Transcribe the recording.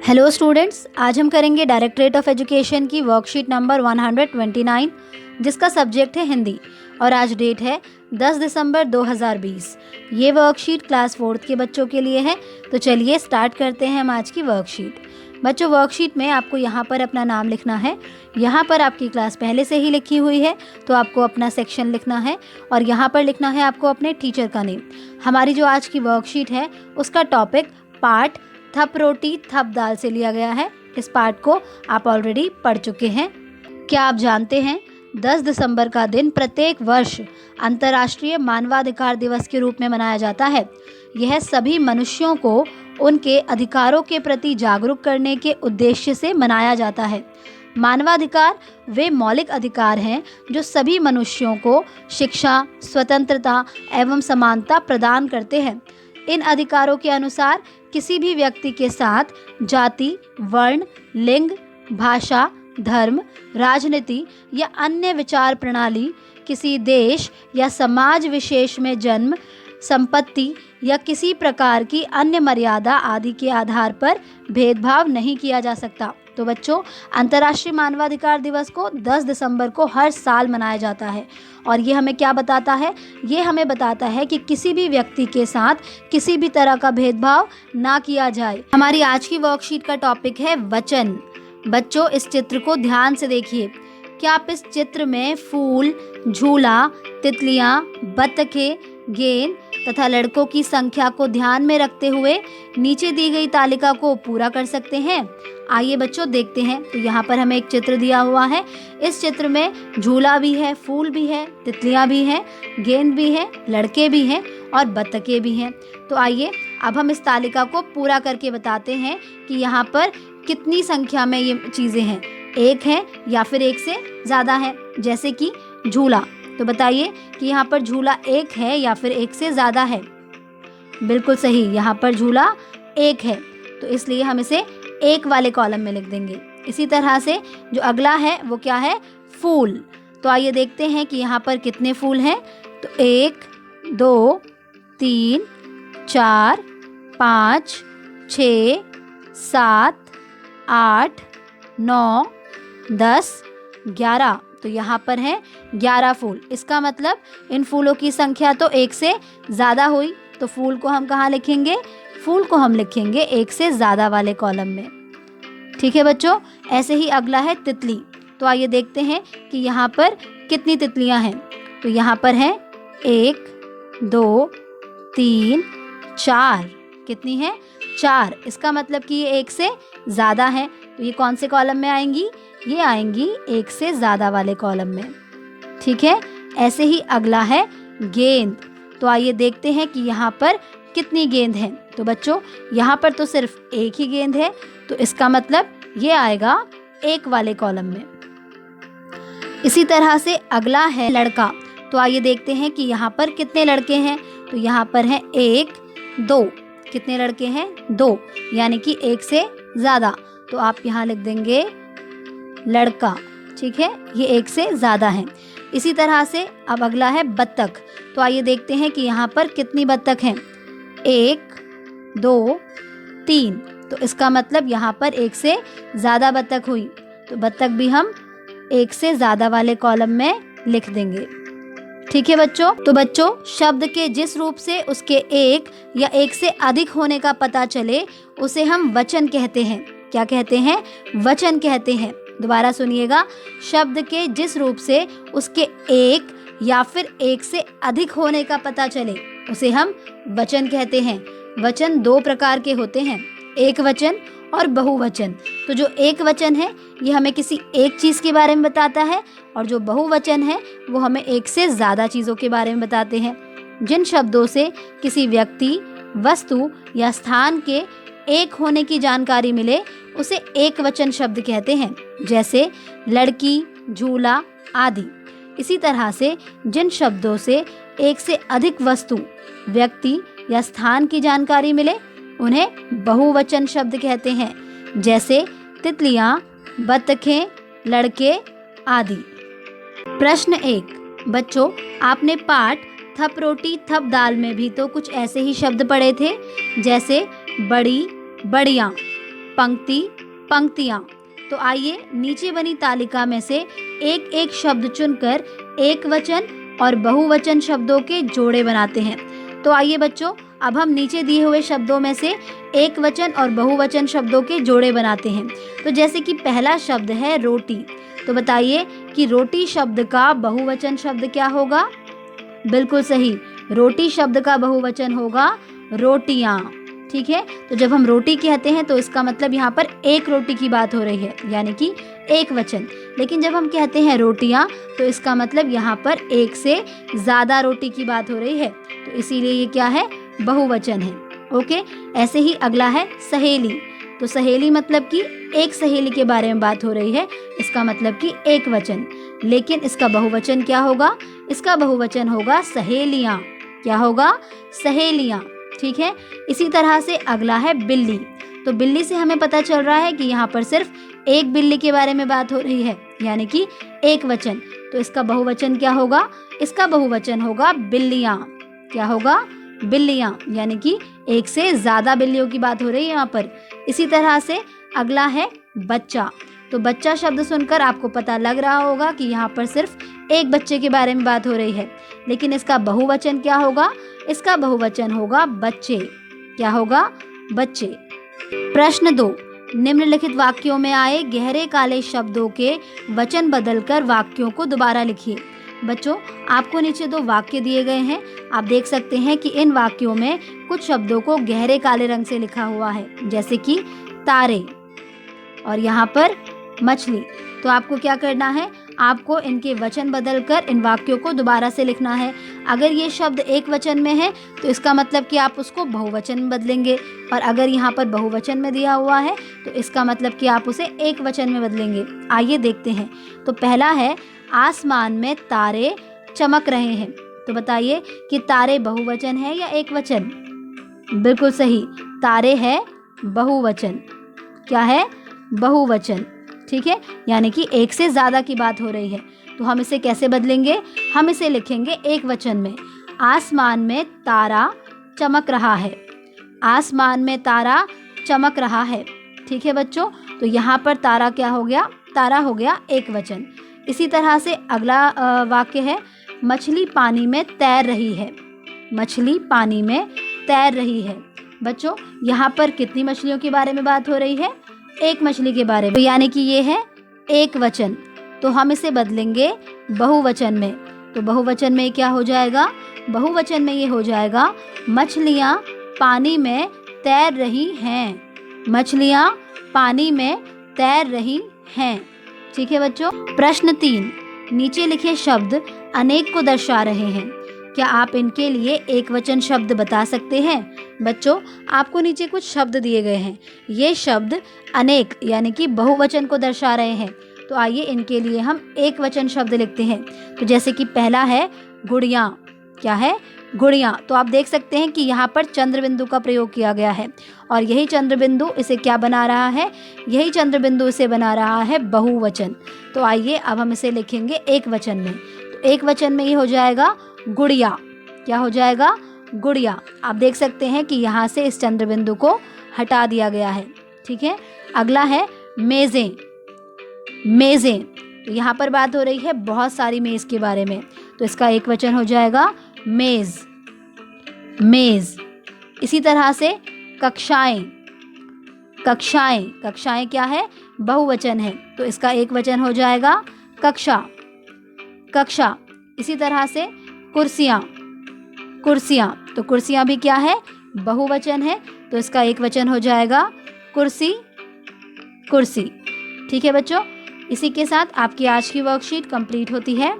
Hello students, आज हम करेंगे डायरेक्टरेट ऑफ एजुकेशन की वर्कशीट नंबर 129 जिसका सब्जेक्ट है हिंदी और आज डेट है 10 दिसंबर 2020। ये वर्कशीट क्लास 4th के बच्चों के लिए है। तो चलिए स्टार्ट करते हैं हम आज की वर्कशीट। बच्चों, वर्कशीट में आपको यहाँ पर अपना नाम लिखना है। यहाँ पर आपकी क्लास पहले से ही लिखी हुई है तो आपको अपना सेक्शन लिखना है और यहाँ पर लिखना है आपको अपने टीचर का नेम। हमारी जो आज की वर्कशीट है उसका टॉपिक पाठ थप रोटी थप दाल से लिया गया है। इस पार्ट को आप ऑलरेडी पढ़ चुके हैं। क्या आप जानते हैं 10 दिसंबर का दिन प्रत्येक वर्ष अंतर्राष्ट्रीय मानवाधिकार दिवस के रूप में मनाया जाता है। यह सभी मनुष्यों को उनके अधिकारों के प्रति जागरूक करने के उद्देश्य से मनाया जाता है। मानवाधिकार वे मौलिक अधिकार हैं जो सभी मनुष्यों को शिक्षा, स्वतंत्रता एवं समानता प्रदान करते हैं। इन अधिकारों के अनुसार किसी भी व्यक्ति के साथ जाति, वर्ण, लिंग, भाषा, धर्म, राजनीति या अन्य विचार प्रणाली, किसी देश या समाज विशेष में जन्म, संपत्ति या किसी प्रकार की अन्य मर्यादा आदि के आधार पर भेदभाव नहीं किया जा सकता। तो बच्चों, अंतर्राष्ट्रीय मानवाधिकार दिवस को 10 दिसंबर को हर साल मनाया जाता है और ये हमें क्या बताता है? ये हमें बताता है कि किसी भी व्यक्ति के साथ किसी भी तरह का भेदभाव ना किया जाए। हमारी आज की वर्कशीट का टॉपिक है वचन। बच्चों, इस चित्र को ध्यान से देखिए। क्या आप इस चित्र में फूल, झूला, तितलियां, बत्तखें, गेंद तथा लड़कों की संख्या को ध्यान में रखते हुए नीचे दी गई तालिका को पूरा कर सकते हैं? आइए बच्चों देखते हैं। तो यहाँ पर हमें एक चित्र दिया हुआ है। इस चित्र में झूला भी है, फूल भी है, तितलियां भी हैं, गेंद भी है, लड़के भी हैं और बत्तखें भी हैं। तो आइए अब हम इस तालिका को पूरा करके बताते हैं कि यहाँ पर कितनी संख्या में ये चीज़ें हैं। एक है या फिर एक से ज़्यादा है। जैसे कि झूला, तो बताइए कि यहाँ पर झूला एक है या फिर एक से ज़्यादा है? बिल्कुल सही, यहाँ पर झूला एक है तो इसलिए हम इसे एक वाले कॉलम में लिख देंगे। इसी तरह से जो अगला है वो क्या है? फूल। तो आइए देखते हैं कि यहाँ पर कितने फूल हैं। तो 1, 2, 3, 4, 5, 6, 7, 8, 9, 10, 11। तो यहाँ पर है 11 फूल। इसका मतलब इन फूलों की संख्या तो एक से ज़्यादा हुई। तो फूल को हम कहाँ लिखेंगे? फूल को हम लिखेंगे एक से ज़्यादा वाले कॉलम में। ठीक है बच्चों, ऐसे ही अगला है तितली। तो आइए देखते हैं कि यहाँ पर कितनी तितलियाँ हैं। तो यहाँ पर है 1, 2, 3, 4। कितनी है? 4। इसका मतलब कि ये एक से ज़्यादा है। तो ये कौन से कॉलम में आएंगी? ये आएंगी एक से ज़्यादा वाले कॉलम में। ठीक है, ऐसे ही अगला है गेंद। तो आइए देखते हैं कि यहाँ पर कितनी गेंद हैं। तो बच्चों, यहाँ पर तो सिर्फ एक ही गेंद है तो इसका मतलब ये आएगा एक वाले कॉलम में। इसी तरह से अगला है लड़का। तो आइए देखते हैं कि यहाँ पर कितने लड़के हैं। तो यहाँ पर है 1, 2। कितने लड़के हैं? 2, यानी कि एक से ज़्यादा। तो आप यहाँ लिख देंगे लड़का। ठीक है, ये एक से ज़्यादा है। इसी तरह से अब अगला है बत्तख। तो आइए देखते हैं कि यहाँ पर कितनी बत्तख हैं। 1, 2, 3। तो इसका मतलब यहाँ पर एक से ज़्यादा बत्तख हुई। तो बत्तख भी हम एक से ज़्यादा वाले कॉलम में लिख देंगे। ठीक है बच्चों। तो बच्चों, शब्द के जिस रूप से उसके एक या एक से अधिक होने का पता चले उसे हम वचन कहते हैं। क्या कहते हैं? वचन कहते हैं। दोबारा सुनिएगा। शब्द के जिस रूप से उसके एक या फिर एक से अधिक होने का पता चले उसे हम वचन कहते हैं। वचन 2 प्रकार के होते हैं, एक वचन और बहुवचन। तो जो एक वचन है ये हमें किसी एक चीज़ के बारे में बताता है और जो बहुवचन है वो हमें एक से ज़्यादा चीज़ों के बारे में बताते हैं। जिन शब्दों से किसी व्यक्ति, वस्तु या स्थान के एक होने की जानकारी मिले उसे एक वचन शब्द कहते हैं, जैसे लड़की, झूला आदि। इसी तरह से जिन शब्दों से एक से अधिक वस्तु, व्यक्ति या स्थान की जानकारी मिले उन्हें बहुवचन शब्द कहते हैं, जैसे तितलियां, बत्तखें, लड़के आदि। प्रश्न 1। बच्चों, आपने पाठ थप रोटी थप दाल में भी तो कुछ ऐसे ही शब्द पढ़े थे, जैसे बड़ी, बढ़िया। पंक्ति, पंक्तियाँ। तो आइए नीचे बनी तालिका में से एक एक शब्द चुनकर एक वचन और बहुवचन शब्दों के जोड़े बनाते हैं। तो आइए बच्चों, अब हम नीचे दिए हुए शब्दों में से एक वचन और बहुवचन शब्दों के जोड़े बनाते हैं। तो जैसे कि पहला शब्द है रोटी, तो बताइए कि रोटी शब्द का बहुवचन शब्द क्या होगा? बिल्कुल सही, रोटी शब्द का बहुवचन होगा रोटियां। ठीक है, तो जब हम रोटी कहते हैं तो इसका मतलब यहाँ पर एक रोटी की बात हो रही है, यानी कि एक वचन। लेकिन जब हम कहते हैं रोटियां तो इसका मतलब यहाँ पर एक से ज़्यादा रोटी की बात हो रही है, तो इसीलिए ये क्या है? बहुवचन है। ओके, ऐसे ही अगला है सहेली। तो सहेली मतलब कि एक सहेली के बारे में बात हो रही है, इसका मतलब कि एक वचन। लेकिन इसका बहुवचन क्या होगा? इसका बहुवचन होगा सहेलियाँ। क्या होगा? सहेलियाँ। ठीक है, इसी तरह से अगला है बिल्ली। तो बिल्ली से हमें पता चल रहा है कि यहाँ पर सिर्फ एक बिल्ली के बारे में बात हो रही है, यानी कि एक वचन। तो इसका बहुवचन क्या होगा? इसका बहुवचन होगा बिल्लियाँ। क्या होगा? बिल्लियाँ, यानी कि एक से ज़्यादा बिल्लियों की बात हो रही है यहाँ पर। इसी तरह से अगला है बच्चा। तो बच्चा शब्द सुनकर आपको पता लग रहा होगा कि यहाँ पर सिर्फ एक बच्चे के बारे में बात हो रही है, लेकिन इसका बहुवचन क्या होगा? इसका बहुवचन होगा बच्चे। क्या होगा? बच्चे। प्रश्न 2, निम्नलिखित वाक्यों में आए गहरे काले शब्दों के वचन बदलकर वाक्यों को दोबारा लिखिए। बच्चों, आपको नीचे 2 वाक्य दिए गए हैं। आप देख सकते हैं कि इन वाक्यों में कुछ शब्दों को गहरे काले रंग से लिखा हुआ है, जैसे कि तारे और यहाँ पर मछली। तो आपको क्या करना है? आपको इनके वचन बदलकर इन वाक्यों को दोबारा से लिखना है। अगर ये शब्द एक वचन में है तो इसका मतलब कि आप उसको बहुवचन में बदलेंगे, और अगर यहाँ पर बहुवचन में दिया हुआ है तो इसका मतलब कि आप उसे एक वचन में बदलेंगे। आइए देखते हैं। तो पहला है आसमान में तारे चमक रहे हैं। तो बताइए कि तारे बहुवचन है या एक वचन? बिल्कुल सही, तारे है बहुवचन। क्या है? बहुवचन। ठीक है, यानी कि एक से ज़्यादा की बात हो रही है। तो हम इसे कैसे बदलेंगे? हम इसे लिखेंगे एक वचन में। आसमान में तारा चमक रहा है। आसमान में तारा चमक रहा है। ठीक है बच्चों, तो यहाँ पर तारा क्या हो गया? तारा हो गया एक वचन। इसी तरह से अगला वाक्य है मछली पानी में तैर रही है। मछली पानी में तैर रही है। बच्चों, यहाँ पर कितनी मछलियों के बारे में बात हो रही है? एक मछली के बारे में, यानी कि ये है एक वचन। तो हम इसे बदलेंगे बहुवचन में। तो बहुवचन में क्या हो जाएगा? बहुवचन में ये हो जाएगा मछलियाँ पानी में तैर रही हैं। मछलियाँ पानी में तैर रही हैं। ठीक है बच्चों। प्रश्न 3, नीचे लिखे शब्द अनेक को दर्शा रहे हैं। क्या आप इनके लिए एक वचन शब्द बता सकते हैं? बच्चों, आपको नीचे कुछ शब्द दिए गए हैं। ये शब्द अनेक यानी कि बहुवचन को दर्शा रहे हैं। तो आइए इनके लिए हम एक वचन शब्द लिखते हैं। तो जैसे कि पहला है गुड़िया। क्या है? गुड़िया। तो आप देख सकते हैं कि यहाँ पर चंद्र बिंदु का प्रयोग किया गया है, और यही चंद्र बिंदु इसे क्या बना रहा है? यही चंद्र बिंदु इसे बना रहा है बहुवचन। तो आइए अब हम इसे लिखेंगे एक वचन में। तो एक वचन में ये हो जाएगा गुड़िया। क्या हो जाएगा? गुड़िया। आप देख सकते हैं कि यहाँ से इस चंद्र बिंदु को हटा दिया गया है। ठीक है, अगला है मेज़ें। मेज़ें, तो यहाँ पर बात हो रही है बहुत सारी मेज़ के बारे में, तो इसका एक वचन हो जाएगा मेज़। मेज़। इसी तरह से कक्षाएं। कक्षाएं। कक्षाएं क्या है? बहुवचन है, तो इसका एक वचन हो जाएगा कक्षा। कक्षा। इसी तरह से कुर्सियाँ। कुर्सियाँ, तो कुर्सियाँ भी क्या है? बहुवचन है, तो इसका एक वचन हो जाएगा कुर्सी। कुर्सी। ठीक है बच्चों, इसी के साथ आपकी आज की वर्कशीट कंप्लीट होती है।